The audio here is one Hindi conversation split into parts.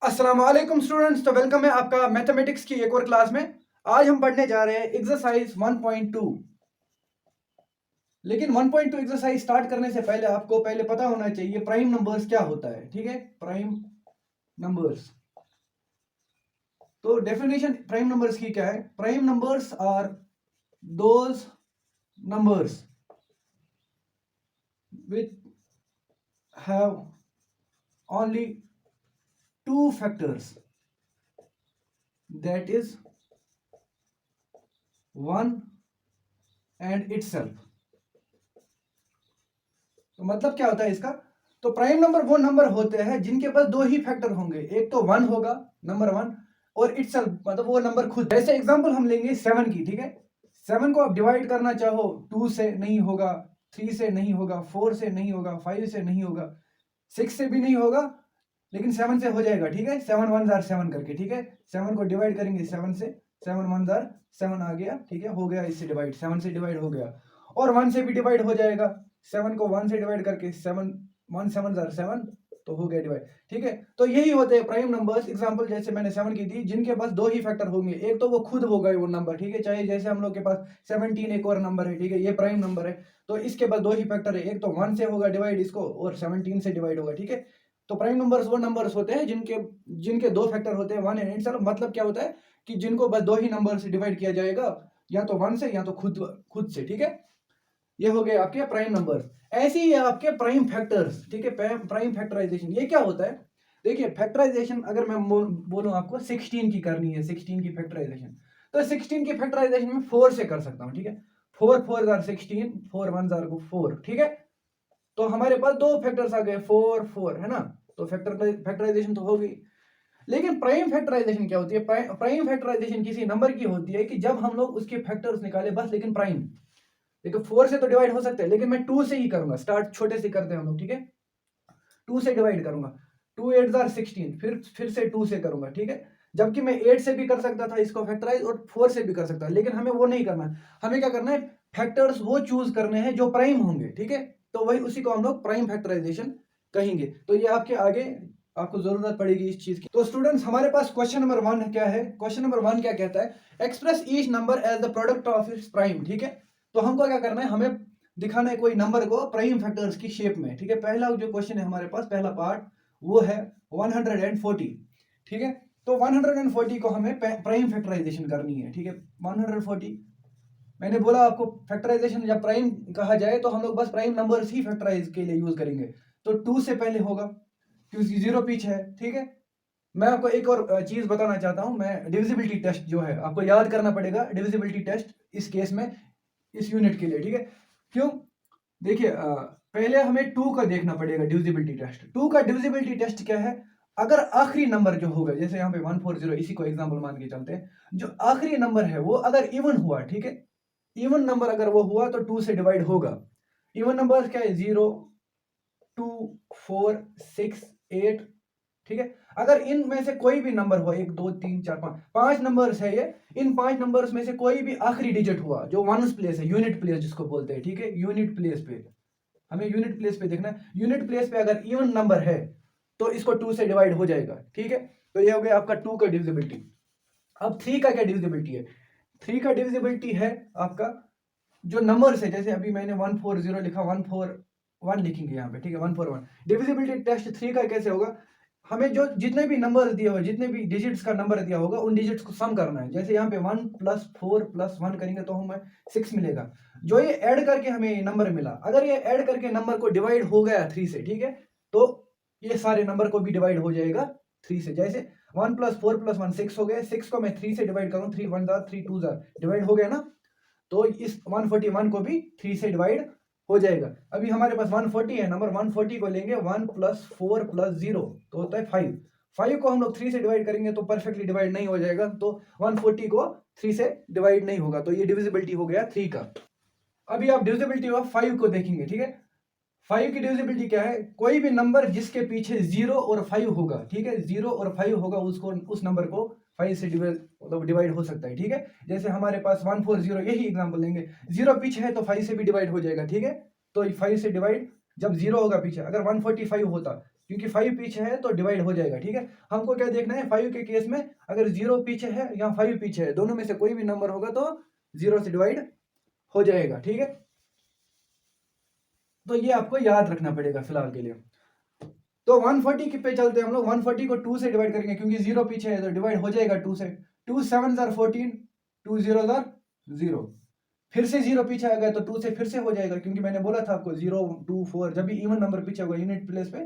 अस्सलाम वालेकुम स्टूडेंट्स, तो वेलकम है आपका मैथमेटिक्स की एक और क्लास में। आज हम पढ़ने जा रहे हैं एक्सरसाइज 1.2। लेकिन 1.2 एक्सरसाइज स्टार्ट करने से पहले आपको पहले पता होना चाहिए प्राइम नंबर्स क्या होता है। ठीक है, प्राइम नंबर्स। तो डेफिनेशन प्राइम नंबर्स की क्या है? Prime numbers are those numbers which have only two factors, that is 1 and itself. तो मतलब क्या होता है इसका? तो प्राइम नंबर वो नंबर होते हैं जिनके पास दो ही फैक्टर होंगे, एक तो 1 होगा, नंबर 1, और इटसेल्फ मतलब वो नंबर खुद। जैसे एग्जांपल हम लेंगे 7 की। ठीक है, 7 को आप डिवाइड करना चाहो, 2 से नहीं होगा, 3 से नहीं होगा, 4 से नहीं होगा, 5 से नहीं होगा, 6 से भी नहीं होगा, लेकिन 7 से हो जाएगा। ठीक है, 7 1 जार 7 करके। ठीक है, 7 को डिवाइड करेंगे 7 से, 7 1 जार 7 आ गया। ठीक है, हो गया इससे डिवाइड, 7 से डिवाइड हो गया। और 1 से भी डिवाइड हो जाएगा, 7 को 1 से डिवाइड करके 7 1 7 जार 7, तो हो गया डिवाइड। ठीक है, तो यही होते हैं प्राइम नंबर्स। एग्जांपल जैसे मैंने 7 की थी, जिनके पास दो ही फैक्टर होंगे, एक तो वो खुद होगा वो नंबर। ठीक है, चाहे जैसे हम लोग के पास 17 एक और नंबर है। ठीक है, ये प्राइम नंबर है, तो इसके पास दो ही फैक्टर है, एक तो 1 से होगा डिवाइड इसको, और 17 से डिवाइड होगा। ठीक है, तो प्राइम नंबर्स वो नंबर्स होते हैं जिनके जिनके दो फैक्टर होते हैं, 1 एंड इटसेल्फ। मतलब क्या होता है कि जिनको बस दो ही नंबर से डिवाइड किया जाएगा, या तो 1 से या तो खुद खुद से। ठीक है, ये हो गए आपके प्राइम नंबर्स। ऐसे ही आपके प्राइम फैक्टर्स। ठीक है, प्राइम फैक्टराइजेशन ये क्या होता है? देखिए, फैक्टराइजेशन अगर मैं बोलूं आपको 16 की करनी है, 16 की फैक्टराइजेशन, तो 16 की फैक्टराइजेशन में 4 से कर सकता हूं। ठीक है, 4 4 जार 16, 4 1 जार 4। ठीक है, तो हमारे पास दो फैक्टर्स आ गए, 4 4, है ना? तो फैक्टराइजेशन तो होगी। लेकिन प्राइम फैक्टराइजेशन क्या होती है? प्राइम फैक्टराइजेशन किसी नंबर की होती है कि जब हम लोग उसके फैक्टर्स निकाले बस, लेकिन प्राइम। देखो, 4 से तो डिवाइड हो सकते हैं, लेकिन मैं 2 से ही करूंगा। स्टार्ट छोटे से करते हैं हम लोग। ठीक है, 2 से डिवाइड करूंगा, 2 8 जार 16, फिर से 2 से करूंगा। ठीक है, जबकि मैं 8 से भी कर सकता था इसको फैक्टराइज, और 4 से भी कर सकता, लेकिन हमें वो नहीं करना। हमें क्या करना है? फैक्टर्स वो चूज करने हैं जो प्राइम होंगे। ठीक है, तो वही उसी को हम लोग प्राइम फैक्टराइजेशन कहेंगे। तो ये आपके आगे आपको जरूरत पड़ेगी इस चीज की। तो स्टूडेंट्स, हमारे पास क्वेश्चन नंबर 1 क्या है? क्वेश्चन नंबर 1 क्या कहता है? Express each number as the product of its prime. ठीक है, तो हमको क्या करना है? हमें दिखाना है कोई नंबर को प्राइम फैक्टर्स की शेप में। ठीक है, पहला जो क्वेश्चन है हमारे पास, पहला पार्ट, वो है 140। ठीक है, तो 140 को हमें प्राइम फैक्टराइजेशन करनी है। ठीक है, 140, मैंने बोला आपको फैक्टराइजेशन जब प्राइम कहा जाए तो हम लोग बस प्राइम नंबर्स ही फैक्टराइज के लिए यूज करेंगे। तो 2 से पहले होगा क्योंकि 0 पीछे है। ठीक है, मैं आपको एक और चीज बताना चाहता हूं। मैं डिविजिबिलिटी टेस्ट जो है आपको याद करना पड़ेगा, डिविजिबिलिटी टेस्ट इस केस में, इस यूनिट के लिए। ठीक है, क्यों? देखिए, पहले हमें 2 का देखना पड़ेगा डिविजिबिलिटी टेस्ट। 2 का डिविजिबिलिटी टेस्ट क्या है? अगर आखिरी नंबर जो होगा, जैसे यहाँ पे 140, इसी को एग्जांपल मान के चलते हैं, जो आखिरी नंबर है वो अगर इवन हुआ, ठीक है, इवन नंबर अगर वो हुआ तो 2 से डिवाइड होगा। इवन नंबर क्या है? 0 2 4 6 8। ठीक है, अगर इनमें से कोई भी नंबर हो, 1 2 3 4 5, 5 नंबर्स है ये, इन 5 नंबर्स में से कोई भी आखिरी डिजिट हुआ जो वंस प्लेस है, यूनिट प्लेस जिसको बोलते हैं। ठीक है, यूनिट प्लेस पे हमें यूनिट प्लेस पे देखना है। यूनिट प्लेस पे अगर इवन नंबर है तो इसको 2 से डिवाइड हो जाएगा। ठीक है, तो ये हो गया आपका 2 का डिविजिबिलिटी। अब 3 का क्या डिविजिबिलिटी है? 3 का डिविजिबिलिटी है आपका जो नंबर्स है, जैसे अभी मैंने 140 लिखा, 141 लिखेंगे यहाँ पे। ठीक है, 141। डिविजिबिलिटी टेस्ट 3 का कैसे होगा? हमें जो जितने भी नंबर दिए हो, जितने भी डिजिट्स का नंबर दिया होगा, उन डिजिट्स को सम करना है। जैसे यहाँ पे 1 + 4 + 1 करेंगे तो हमें 6 मिलेगा। जो ये ऐड करके हमें नंबर मिला, अगर ये ऐड करके नंबर को डिवाइड हो गया 3 से, ठीक है, तो ये सारे नंबर को भी डिवाइड हो जाएगा 3 से। जैसे 1 + 4 + 1 6 हो गए, 6 को मैं 3 से डिवाइड करूँ, 3 1 जार 3 2 जार, डिवाइड हो गया ना? तो इस 141 को भी 3 से डिवाइड हो जाएगा। अभी हमारे पास 140 है, नंबर 140 को लेंगे, 1 + 4 + 0 तो होता है 5। 5 को हम लोग 3 से डिवाइड करेंगे तो परफेक्टली डिवाइड नहीं हो जाएगा, तो 140 को 3 से डिवाइड नहीं होगा। तो ये डिविजिबिलिटी हो गया 3 का। अभी आप डिविजिबिलिटी ऑफ 5 को देखेंगे। ठीक है, 5 की डिविजिबिलिटी क्या है? कोई भी नंबर जिसके पीछे 0 और 5 होगा, ठीक है, 0 और 5 होगा, उसको उस नंबर को 5 से डिवाइड हो सकता है। ठीक है, जैसे हमारे पास 140, यही एग्जांपल लेंगे, 0 पीछे है तो 5 से भी डिवाइड हो जाएगा। ठीक है, तो 5 से डिवाइड जब 0 होगा पीछे, अगर 145 होता क्योंकि 5 पीछे है तो डिवाइड हो जाएगा, ठीक है। हमको क्या देखना है, 5 के केस में अगर 0 पीछे है या 5 पीछे है, दोनों में से कोई भी नंबर होगा तो 0 से डिवाइड हो जाएगा, ठीक है। तो ये आपको याद रखना पड़ेगा फिलहाल के लिए। तो 140 पे चलते हैं हम लोग। 140 को 2 से डिवाइड करेंगे क्योंकि 0 पीछे है तो डिवाइड हो जाएगा 2 से। 2 7 are 14, 2 0 are 0। फिर से 0 पीछे आ गया तो 2 से फिर से हो जाएगा, क्योंकि मैंने बोला था आपको 0 2 4 जब भी इवन नंबर पीछे होगा यूनिट प्लेस पे,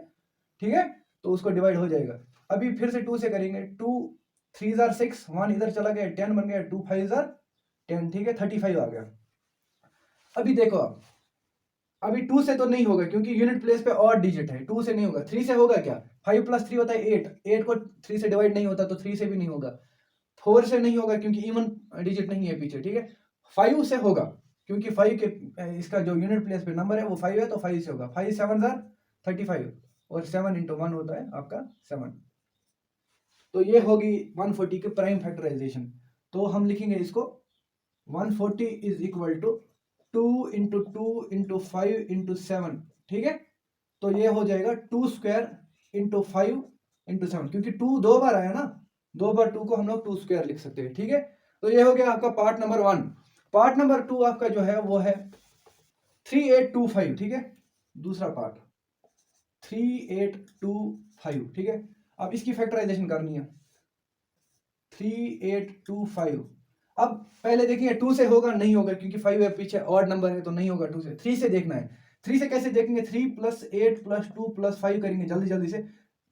ठीक है, तो उसको डिवाइड हो जाएगा। अभी फिर से 2 से करेंगे। 2 3 are 6, 1 इधर चला गया, 10 बन गया, 2 5 are 10, ठीक है, 35 आ गया। अभी देखो आप, अभी 2 से तो नहीं होगा क्योंकि यूनिट प्लेस पे और डिजिट है, 2 से नहीं होगा। 3 से होगा क्या, 5 + 3 होता है 8, 8 को 3 से डिवाइड नहीं होता तो 3 से भी नहीं होगा। 4 से नहीं होगा क्योंकि इवन डिजिट नहीं है पीछे, ठीक है। 5 से होगा क्योंकि 5 के इसका जो यूनिट प्लेस पे नंबर है वो 5 है तो 5 से होगा। 5 7 are 35 और 7 × 1 होता है आपका 7। तो ये होगी 140 के प्राइम फैक्टराइजेशन। तो हम लिखेंगे इसको 140 इज इक्वल टू 2 × 2 × 5 × 7, ठीक है। तो ये हो जाएगा 2 स्क्वायर × 5 × 7, क्योंकि 2 दो बार आया ना, 2 बार 2 को हम लोग 2 स्क्वायर लिख सकते हैं, ठीक है। तो ये हो गया आपका पार्ट नंबर 1। पार्ट नंबर 2 आपका जो है वो है 3825, ठीक है। दूसरा पार्ट 3825, ठीक है। अब इसकी फैक्टराइजेशन करनी है 3825। अब पहले देखिए 2 से होगा नहीं होगा क्योंकि 5 है पीछे, ऑड नंबर है तो नहीं होगा 2 से। 3 से देखना है। 3 से कैसे देखेंगे, 3 + 8 + 2 + 5 करेंगे जल्दी जल्दी से।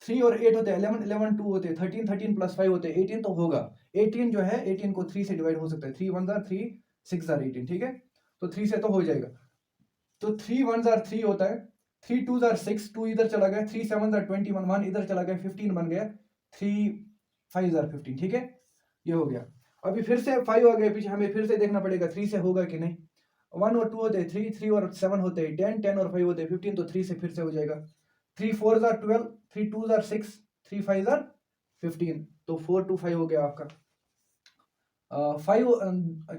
3 और 8 होते हैं 11, 11 2 होते हैं 13, 13 + 5 होते हैं 18, तो होगा 18 जो है 18 को 3 से डिवाइड हो सकता है। 3 1 are 3, 6 are 18, ठीक है। तो 3 से तो हो जाएगा। तो 3 1 are 3 होता है, 3 2 are 6, 2 इधर चला गया, 3 7 are 21, 1 इधर चला गया, 15 बन गया, 3 5 are 15, ठीक है। ये हो गया। अभी फिर से 5 आ गया पीछे, हमें फिर से देखना पड़ेगा 3 से होगा कि नहीं। 1 और 2 होते हैं 3, 3 और 7 होते हैं 10, 10 और 5 होते हैं 15, तो 3 से फिर से हो जाएगा। 3 4 are 12, 3 2 are 6, 3 5 are 15, तो 4 2 5 हो गया आपका।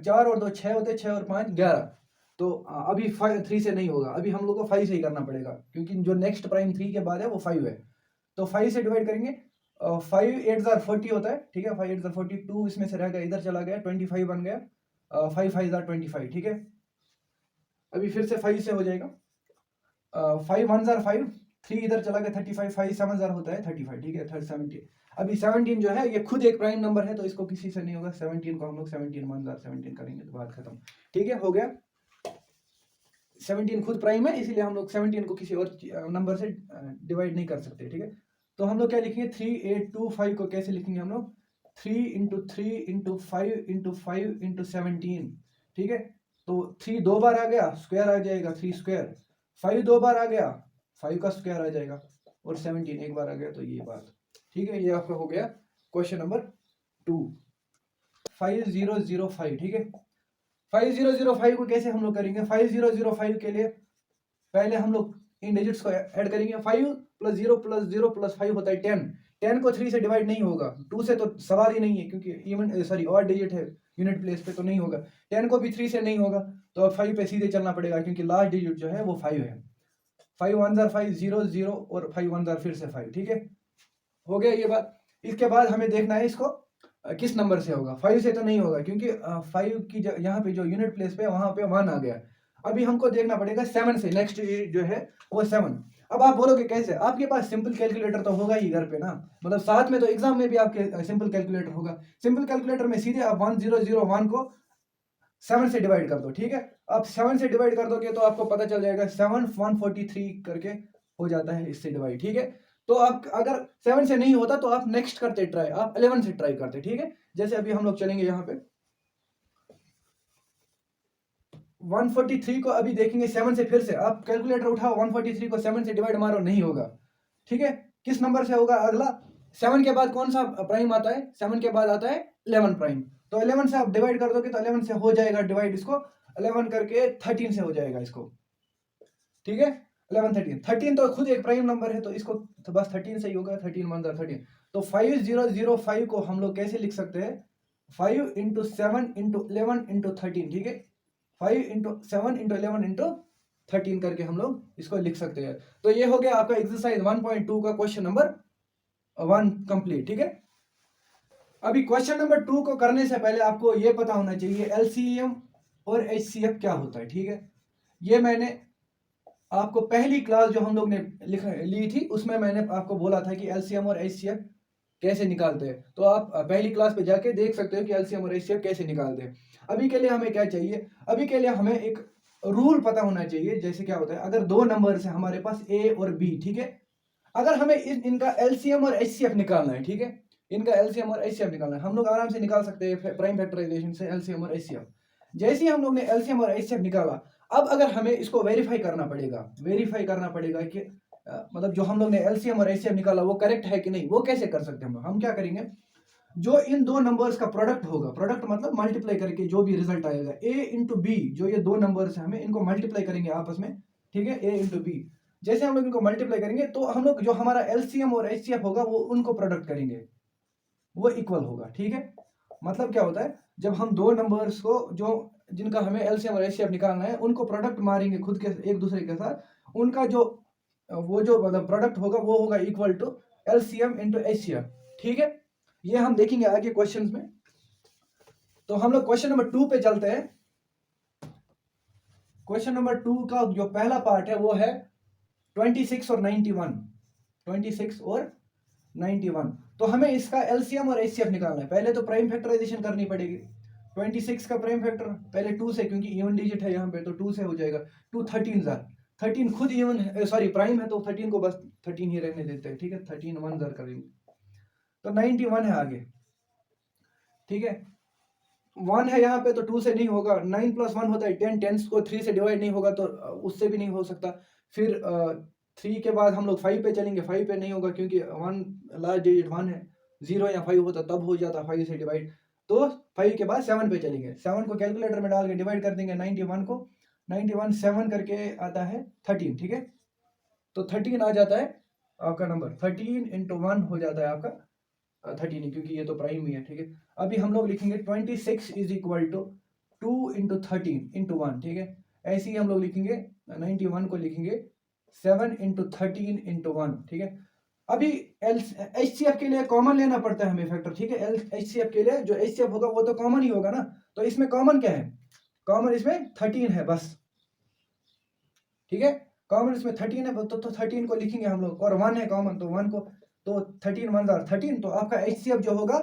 4 और 2 6 होते हैं, 6 और 5 11, तो अभी 3 से नहीं होगा, अभी हम लोग को 5 से ही करना पड़ेगा क्योंकि जो नेक्स्ट प्राइम 3 के बाद है वो 5 है। तो 5 से डिवाइड करेंगे। 5 8 are 40 होता है, ठीक है। 5 8 are 40, 2 इसमें से रह गया, इधर चला गया, 25 बन गया, 5 5 are 25, ठीक है। अभी फिर से 5 से हो जाएगा। 5 1 are 5, 3 इधर चला गया, 35, 5 7 are होता है 35, ठीक है। 17, अभी 17 जो है ये खुद एक प्राइम नंबर है तो इसको किसी से नहीं होगा। 17 को हम लोग 17 1 are 17 करेंगे तो बात खत्म, ठीक है, हो गया। 17 खुद प्राइम है इसीलिए हम लोग 17 को किसी और नंबर से डिवाइड नहीं कर सकते, ठीक है। तो हम लोग क्या लिखेंगे, 3825 को कैसे लिखेंगे हम लोग, 3 × 3 × 5 × 5 × 17, ठीक है। तो 3 दो बार आ गया, स्क्वायर आ जाएगा 3 स्क्वायर। 5 दो बार आ गया, 5 का स्क्वायर आ जाएगा, और 17 एक बार आ गया, तो ये बात, ठीक है। ये आपका हो गया क्वेश्चन नंबर 2, 5005, ठीक है। 5005 को कैसे हम लोग करेंगे, 5005 के लिए पहले हम लोग इन डिजिट्स को ऐड करेंगे। 5 + 0 + 0 + 5 होता है 10, 10 को 3 से डिवाइड नहीं होगा, 2 से तो सवाल ही नहीं है क्योंकि इवन सॉरी ऑड डिजिट है यूनिट प्लेस पे तो नहीं होगा। 10 को भी 3 से नहीं होगा, तो अब 5 पे सीधे चलना पड़ेगा क्योंकि लास्ट डिजिट जो है वो 5 है। 5 1 are 5, 0 0 और 5 1 are फिर से 5, ठीक है, हो गया ये बात। इसके बाद हमें देखना है इसको किस नंबर से होगा। 5 से तो नहीं होगा क्योंकि 5 की यहाँ पे जो यूनिट प्लेस पे वहां पे 1 आ गया। अभी हमको देखना पड़ेगा 7 से, नेक्स्ट जो है वो 7। अब आप बोलोगे कैसे, आपके पास सिंपल कैलकुलेटर तो होगा ही घर पे ना, मतलब साथ में तो एग्जाम में भी आपके सिंपल कैलकुलेटर होगा। सिंपल कैलकुलेटर में सीधे आप 1001 को 7 से डिवाइड कर दो, ठीक है। आप 7 से डिवाइड कर दोगे तो आपको पता चल जाएगा 7 143 करके हो जाता है इससे डिवाइड, ठीक है। तो आप अगर 7 से नहीं होता तो आप नेक्स्ट करते ट्राई, आप 11 से ट्राई करते, ठीक है। जैसे अभी हम लोग चलेंगे यहाँ पे 143 को अभी देखेंगे 7 से, फिर से आप कैलकुलेटर उठाओ, 143 को 7 से डिवाइड मारो, नहीं होगा, ठीक है। किस नंबर से होगा अगला, 7 के बाद कौन सा प्राइम आता है, 7 के बाद आता है 11 प्राइम। तो 11 से आप डिवाइड कर दोगे तो 11 से हो जाएगा डिवाइड, इसको 11 करके 13 से हो जाएगा इसको, ठीक है। 11 13, 13 तो खुद एक प्राइम नंबर है तो इसको तो बस 13 से ही होगा, 13 1 13। तो 5005 को हम लोग कैसे लिख सकते हैं, 5 × 7 × 11 × 13, ठीक है। 5 × 7 × 11 × 13 करके हम लोग इसको लिख सकते हैं। तो ये हो गया आपका एक्सरसाइज 1.2 का क्वेश्चन नंबर 1 कंप्लीट। ठीक है, अभी क्वेश्चन नंबर 2 को करने से पहले आपको ये पता होना चाहिए एलसीएम और एचसीएफ क्या होता है। ठीक है, ये मैंने आपको पहली क्लास जो हम लोग ने ली थी उसमें मैंने आपको बोला था कि एलसीएम और एचसीएफ कैसे निकालते हैं। तो आप पहली क्लास पे जाके देख सकते हो कि एलसीएम और एचसीएफ कैसे निकालते हैं। अभी के लिए हमें क्या चाहिए, अभी के लिए हमें एक रूल पता होना चाहिए। जैसे क्या होता है, अगर दो नंबर्स है हमारे पास ए और बी, ठीक है, अगर हमें इनका एलसीएम और एचसीएफ निकालना है, ठीक है, इनका एलसीएम और एचसीएफ निकालना है, हम लोग आराम से निकाल सकते हैं प्राइम फैक्टराइजेशन से एलसीएम और एचसीएफ। जैसे ही हम लोग ने एलसीएम और एचसीएफ निकाला, अब अगर हमें इसको वेरीफाई करना पड़ेगा कि मतलब जो हम लोग ने एलसीएम और एचसीएफ निकाला वो करेक्ट है कि नहीं। वो कैसे कर सकते हैं हम क्या करेंगे, जो इन दो नंबर्स का प्रोडक्ट होगा, प्रोडक्ट मतलब मल्टीप्लाई करके जो भी रिजल्ट आएगा, ए इंटू बी, जो ये दो नंबर्स है हमें इनको मल्टीप्लाई करेंगे आपस में। ठीक है, ए इंटू बी, जैसे हम लोग इनको मल्टीप्लाई करेंगे तो हम लोग जो हमारा एलसीएम और एचसीएफ होगा वो उनको प्रोडक्ट करेंगे, वो इक्वल होगा। ठीक है, मतलब क्या होता है, जब हम दो नंबर्स को जो जिनका हमें एलसीएम और एचसीएफ निकालना है उनको प्रोडक्ट मारेंगे खुद के एक दूसरे के साथ, उनका जो वो जो मतलब प्रोडक्ट होगा वो होगा equal to LCM into HCF. ठीक है, ये हम देखेंगे आगे क्वेश्चंस में। तो हम लोग क्वेश्चन नंबर 2 पे चलते हैं। क्वेश्चन नंबर 2 का जो पहला पार्ट है वो है 26 और 91, 26 और 91। तो हमें इसका एलसीएम और एचसीएफ निकालना है। पहले तो प्राइम फैक्टराइजेशन करनी पड़ेगी। 26 का प्राइम फैक्टर पहले 2 से, क्योंकि इवन डिजिट है यहाँ पे तो 2 से हो जाएगा। 2 13 जार, 13 खुद इवन सॉरी प्राइम है तो 13 को बस 13 ही रहने देते हैं। ठीक है, 13 1 जार करेंगे तो 91 है आगे। ठीक है, 1 है यहाँ पे तो 2 से नहीं होगा। 9 + 1 होता है 10, 10 को 3 से डिवाइड नहीं होगा तो उससे भी नहीं हो सकता। फिर 3 के बाद हम लोग 5 पे चलेंगे, 5 पे नहीं होगा क्योंकि 1 लास्ट डिजिट 1 है। 0 या 5 होता तब हो जाता 5 से डिवाइड। तो 5 के बाद 7 पे चलेंगे, 7 को कैलकुलेटर में डाल के डिवाइड कर देंगे 91 को। 91 7 करके आता है 13। ठीक है, तो 13 आ जाता है आपका नंबर। 13 इंटू 1 हो जाता है आपका 13, क्योंकि ये तो प्राइम ही है। ठीक है, अभी हम लोग लिखेंगे 26 is equal to 2 into 13 into 1। ठीक है, ऐसे ही हम लोग लिखेंगे 91 को लिखेंगे 7 इंटू 13 इंटू 1। ठीक है, अभी एचसीएफ के लिए कॉमन लेना पड़ता है हमें फैक्टर। ठीक है, एचसीएफ के लिए जो एचसीएफ होगा वो तो कॉमन ही होगा ना। तो इसमें कॉमन क्या है, कॉमन इसमें 13 है बस। ठीक है, कॉमन इसमें 13 है तो 13 को लिखेंगे हम लोग, और 1 है कॉमन तो 1 को, तो 13 1 जार 13। तो आपका एचसीएफ जो होगा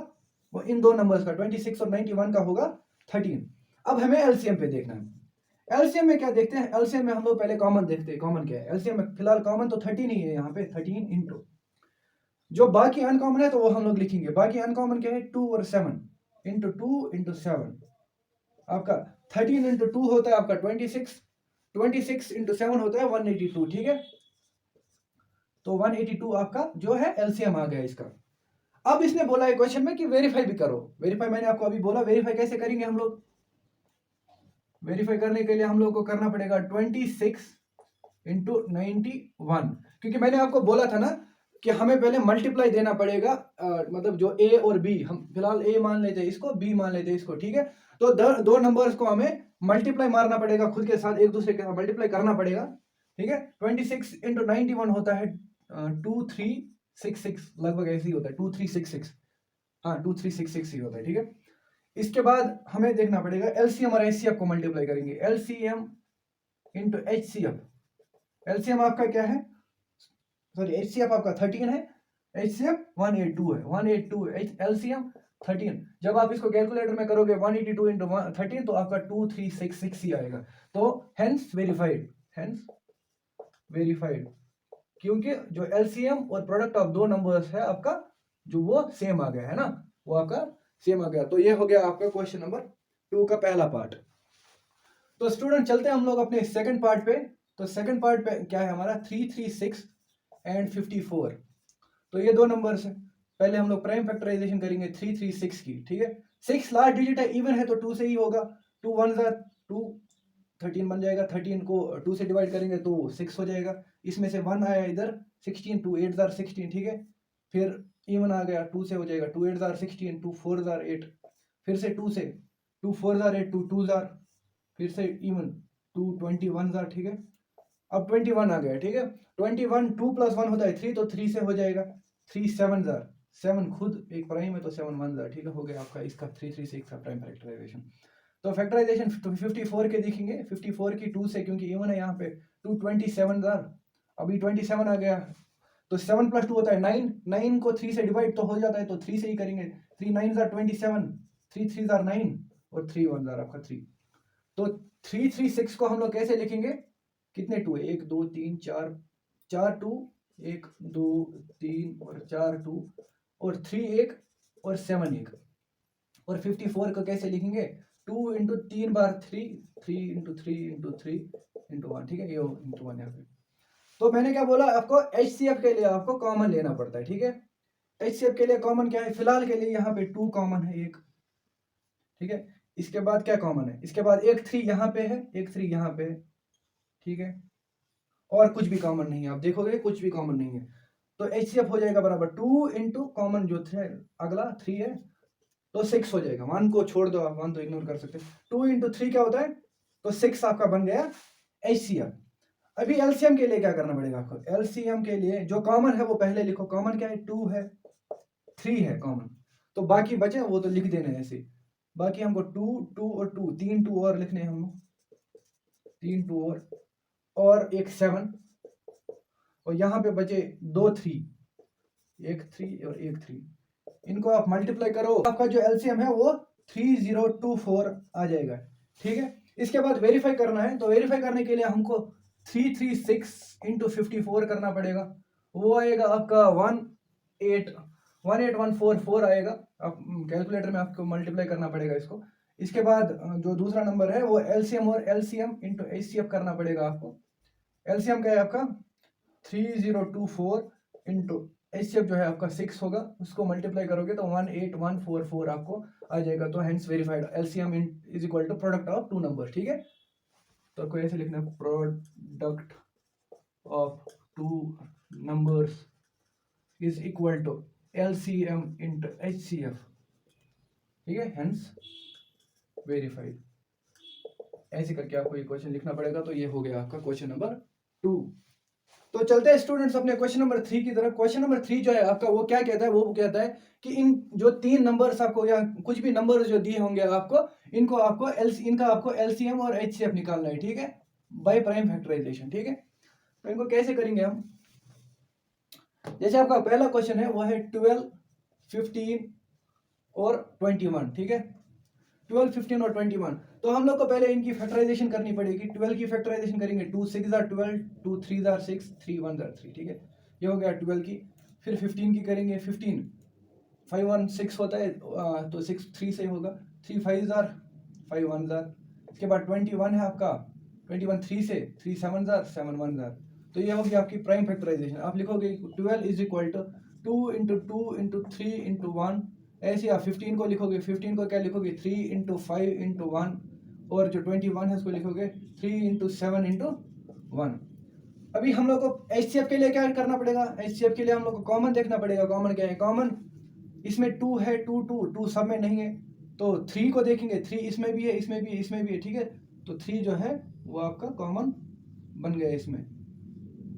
वो इन दो नंबर्स का 26 और 91 का होगा 13। अब हमें एलसीएम पे देखना है। एलसीएम में क्या देखते हैं, एलसीएम में हम लोग पहले कॉमन देखते हैं। कॉमन क्या है एलसीएम में, फिलहाल कॉमन तो 13 ही है यहाँ पे। 13 इंटू जो बाकी अनकॉमन है तो वो हम लोग लिखेंगे। बाकी अनकॉमन क्या है, 2 और 7 इंटू 2 इंटू 7। आपका 13 इंटू 2 होता है आपका 26, 26 इंटू 7 होता है 182। ठीक है, तो 182 आपका जो है एलसीएम आ गया इसका। अब इसने बोला है क्वेश्चन में कि वेरीफाई भी करो। वेरीफाई मैंने आपको अभी बोला, वेरीफाई कैसे करेंगे हम लोग। वेरीफाई करने के लिए हम लोग को करना पड़ेगा 26 इंटू 91, क्योंकि मैंने आपको बोला था ना कि हमें पहले मल्टीप्लाई देना पड़ेगा। मतलब जो ए और बी, हम फिलहाल ए मान लेते हैं इसको, बी मान लेते हैं इसको। ठीक है, तो दो नंबर्स को हमें मल्टीप्लाई मारना पड़ेगा खुद के साथ, एक दूसरे के साथ मल्टीप्लाई करना पड़ेगा। ठीक है, 26 इंटू 91 होता है 2366, लगभग ऐसे ही होता है 2366। हाँ 2366 ही होता है। ठीक है, इसके बाद हमें देखना पड़ेगा एलसीएम और एचसीएफ को मल्टीप्लाई करेंगे। एलसीएम इंटू एचसीएफ, एलसीएम आपका क्या है, सॉरी एचसीएफ आपका 13 है, एचसीएफ 182 है। 182 एलसीएम 13। जब आप इसको कैलकुलेटर में करोगे 182 इंटू 13 तो आपका 2366 ही आएगा। तो हेंस वेरीफाइड, हेंस वेरीफाइड, क्योंकि जो एलसीएम और प्रोडक्ट ऑफ दो नंबर्स है आपका जो वो सेम आ गया है ना, वो आपका सेम आ गया। तो ये हो गया आपका क्वेश्चन नंबर 2 का पहला पार्ट। तो स्टूडेंट चलते हैं हम लोग अपने सेकंड पार्ट पे। तो सेकंड पार्ट पे क्या है हमारा, 336 एंड 54। तो ये दो नंबर्स है, पहले हम लोग प्राइम फैक्टराइजेशन करेंगे 336 की। ठीक है, 6 लास्ट डिजिट है, इवन है तो 2 से ही होगा। 2 1 जार 2, 13 बन जाएगा। 13 को 2 से डिवाइड करेंगे तो 6 हो जाएगा। इसमें से 1 आया इधर, 16, 2 8 जार 16। ठीक है, फिर इवन आ गया 2 से हो जाएगा, 2 8 जार 16, 2 4 जार 8, फिर से 2 से 2 4 जार 8, 2 2 जार, फिर से इवन 2 21 जार। ठीक है, अब 21 आ गया, ठीक है। 21 2 + 1 होता है 3, तो 3 से हो जाएगा। 3 7 जार 7 खुद एक प्राइम है, तो 7 1 जार, ठीक है, हो गया आपका इसका 336 का प्राइम फैक्टराइजेशन। तो फैक्टराइजेशन 54 के देखेंगे, 54 की 2 से, क्योंकि इवन है यहाँ पे 2 27 जार, अभी 27 आ गया, तो 7 + 2 होता है 9, 9 को 3 से डिवाइड तो हो जाता है, तो 3 से ही करेंगे। 3 9 जार 27, 3 3 जार 9 और 3 1 जार आपका 3। तो 336 को हम लोग कैसे लिखेंगे, कितने 2 है, 1 2 3 4, 4 2, 1 2 3 और 4 2 और 3 1 और 7 1। और 54 को कैसे लिखेंगे, 2 × 3 बार 3, 3 × 3 × 3 × 1, ठीक है, ये × 1 यहाँ पे। तो मैंने क्या बोला आपको, HCF के लिए आपको कॉमन लेना पड़ता है, ठीक है। HCF के लिए कॉमन क्या है, फिलहाल के लिए यहाँ पे 2 कॉमन है एक, ठीक है। इसके बाद क्या कॉमन है, इसके बाद एक 3 यहाँ पे है, एक 3 यहाँ पे है, ठीक है, और कुछ भी कॉमन नहीं है, आप देखोगे कुछ भी कॉमन नहीं है। तो HCF हो जाएगा बराबर 2 × कॉमन जो थे अगला 3 है, तो 6 हो जाएगा। 1 को छोड़ दो आप, 1 तो इग्नोर कर सकते हैं। 2 × 3 क्या होता है, तो 6 आपका बन गया HCF। अभी LCM के लिए क्या करना पड़ेगा आपको, LCM के लिए जो कॉमन है वो पहले लिखो। कॉमन क्या है, 2 है, 3 है कॉमन, तो बाकी बचे वो तो लिख देना है ऐसे। बाकी हमको 2 2 और 2, 3 2 और लिखने हैं हम, 3 2 और एक 7, और यहाँ पे बचे 2 3, एक 3 और एक 3, इनको आप मल्टीप्लाई करो, आपका जो LCM है वो 3024 आ जाएगा, ठीक है। इसके बाद वेरीफाई करना है, तो वेरीफाई करने के लिए हमको 336 × 54 करना पड़ेगा, वो आएगा आपका 18144 आएगा। आप कैलकुलेटर में आपको मल्टीप्लाई करना पड़ेगा इसको। इसके बाद जो दूसरा नंबर है वो LCM और LCM × HCF करना पड़ेगा आपको। LCM क्या है आपका 3024 × HCF जो है आपका 6 होगा, उसको मल्टीप्लाई करोगे तो 18144 आपको आ जाएगा। तो hence verified LCM is equal to product of 2 number, ठीक है। तो आपको ऐसे लिखना है, product of 2 numbers is equal to LCM × HCF, ठीक है, हेंस वेरीफाइड। ऐसे करके आपको ये क्वेश्चन लिखना पड़ेगा। तो ये हो गया आपका क्वेश्चन नंबर 2। तो चलते हैं स्टूडेंट्स अपने क्वेश्चन नंबर 3 की तरफ। क्वेश्चन नंबर 3 जो है आपका वो क्या कहता है, वो कहता है कि इन जो 3 नंबर्स आपको या कुछ भी नंबर्स जो दिए होंगे आपको, इनका आपको LCM और HCF निकालना है, ठीक है, बाय प्राइम फैक्टराइजेशन, ठीक है। तो इनको कैसे करेंगे हम, जैसे आपका पहला क्वेश्चन है वो है 12 15 और 21, ठीक है, 12 15 और 21। तो हम लोग को पहले इनकी फैक्टराइजेशन करनी पड़ेगी। 12 की फैक्टराइजेशन करेंगे, 2 6 जार 12, 2 3 जार 6, 3 1 जार 3, ठीक है, ये हो गया 12 की। फिर 15 की करेंगे, 15 5 1 6 होता है, तो 6 3 से होगा, 3 5 जार 5 1 जार। इसके बाद 21 है आपका, 21 3 से, 3 7 जार 7 1 जार। तो ये होगी आपकी प्राइम फैक्टराइजेशन। आप लिखोगे 12 इज इक्वल टू 2 × 2 × 3 × 1। ऐसे आप 15 को लिखोगे, 15 को क्या लिखोगे 3 × 5 × 1, और जो 21 है उसको लिखोगे 3 × 7 × 1। अभी हम लोग को HCF के लिए क्या करना पड़ेगा, HCF के लिए हम लोग को कॉमन देखना पड़ेगा। कॉमन क्या है, कॉमन इसमें 2 है, 2 2 2 सब में नहीं है, तो 3 को देखेंगे, 3 इसमें भी है, इसमें भी है, इसमें भी है, ठीक है। तो 3 जो है वो आपका कॉमन बन गया इसमें,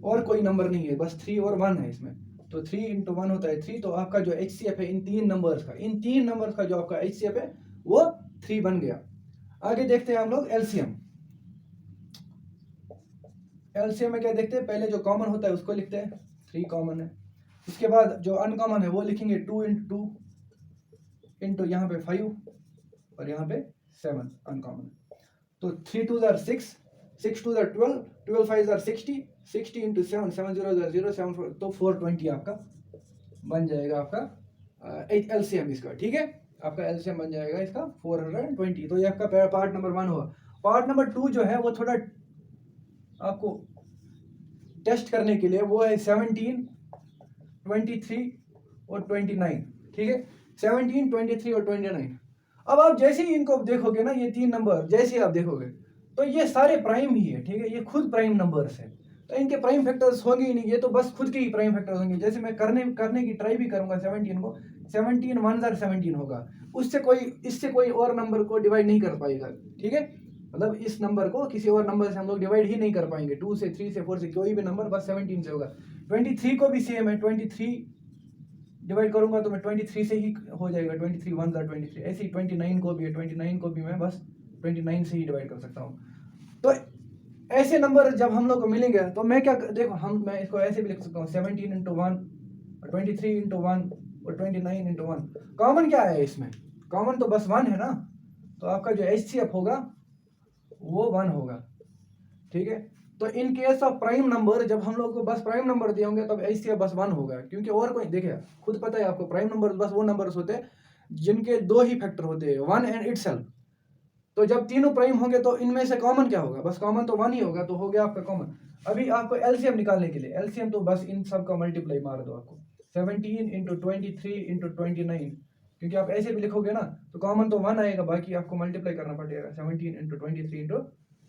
और कोई नंबर नहीं है, बस 3 और 1 है इसमें। तो 3 × 1 होता है 3। तो आपका जो HCF है इन 3 नंबर्स का जो आपका HCF है वो 3 बन गया। आगे देखते हैं हम लोग LCM। LCM में क्या देखते हैं, पहले जो कॉमन होता है उसको लिखते हैं, 3 कॉमन है। इसके बाद जो अनकॉमन है वो लिखेंगे 2 × 2 × यहाँ पे 5 और यहाँ पे 7 अनकॉमन है। तो 3 2 जार 6, 6 2 जार 12, 12 5 जार 60, 60 × 7, 7 0 जार 0, 7 4, तो 420 आपका बन जाएगा आपका LCM इसका, ठीक है। आपका LCM बन जाएगा इसका 420। तो ये आपका पार्ट नंबर 1 हुआ। पार्ट नंबर 2 जो है वो थोड़ा आपको टेस्ट करने के लिए, वो है 17 23 और 29, ठीक है, 17 23 और 29। अब आप जैसे ही इनको देखोगे ना, ये 3 नंबर जैसे ही आप देखोगे तो ये सारे प्राइम ही है, ठीक है, ये खुद प्राइम नंबर्स है। तो इनके प्राइम फैक्टर्स होंगे ही नहीं, ये तो बस खुद के ही प्राइम फैक्टर्स होंगे। जैसे मैं करने की ट्राई भी करूंगा 17 को, 17 1 जार 17 होगा, इससे कोई और नंबर को डिवाइड नहीं कर पाएगा, ठीक है। मतलब इस नंबर को किसी और नंबर से हम लोग डिवाइड ही नहीं कर पाएंगे, 2 से 3 से 4 से कोई भी नंबर, बस 17 से होगा। 23 को भी सेम है, 23 डिवाइड करूंगा तो मैं 23 से ही हो जाएगा, 23 1 ज़ा 23। ऐसे ही 29 को भी है, 29 को भी मैं बस 29 से ही डिवाइड कर सकता हूँ। तो ऐसे नंबर जब हम लोग को मिलेंगे तो मैं क्या देखो, मैं इसको ऐसे भी लिख सकता हूँ, 17 इंटू 1 और 23 इंटू 1 और 29 इंटू 1। कॉमन क्या है इसमें? कॉमन तो बस 1 है ना, तो आपका जो HCF होगा वो 1 होगा, ठीक है। तो in case of prime number, जब हम लोग को बस प्राइम नंबर दिए होंगे तब HCF बस 1 होगा, क्योंकि और कोई, देखिए खुद पता है आपको, प्राइम नंबर बस वो नंबर्स होते हैं जिनके दो ही फैक्टर होते हैं, 1 एंड इटसेल्फ। तो जब तीनों प्राइम होंगे तो इनमें से कॉमन क्या होगा? बस कॉमन तो 1 ही होगा, तो हो गया आपका कॉमन। अभी आपको LCM निकालने के लिए, LCM तो बस इन सब का मल्टीप्लाई मार दो आपको, 17 इंटू 23 इंटू 29, क्योंकि आप ऐसे भी लिखोगे ना तो कॉमन तो 1 आएगा, बाकी आपको मल्टीप्लाई करना पड़ेगा, 17 इंटू 23 इंटू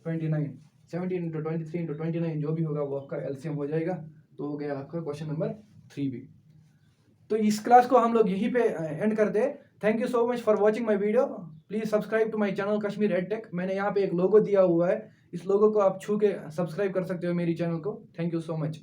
29, 17 इंटू 23 इंटू 29 जो भी होगा वो आपका LCM हो जाएगा। तो हो गया आपका क्वेश्चन नंबर 3 भी। तो इस क्लास को हम लोग यहीं पे एंड करते हैं। Thank you so much for watching my video. Please subscribe to my channel Kashmir edtech. मैंने यहाँ पे एक लोगो दिया हुआ है, इस लोगो को आप छू के सब्सक्राइब कर सकते हो मेरी चैनल को। Thank you so much.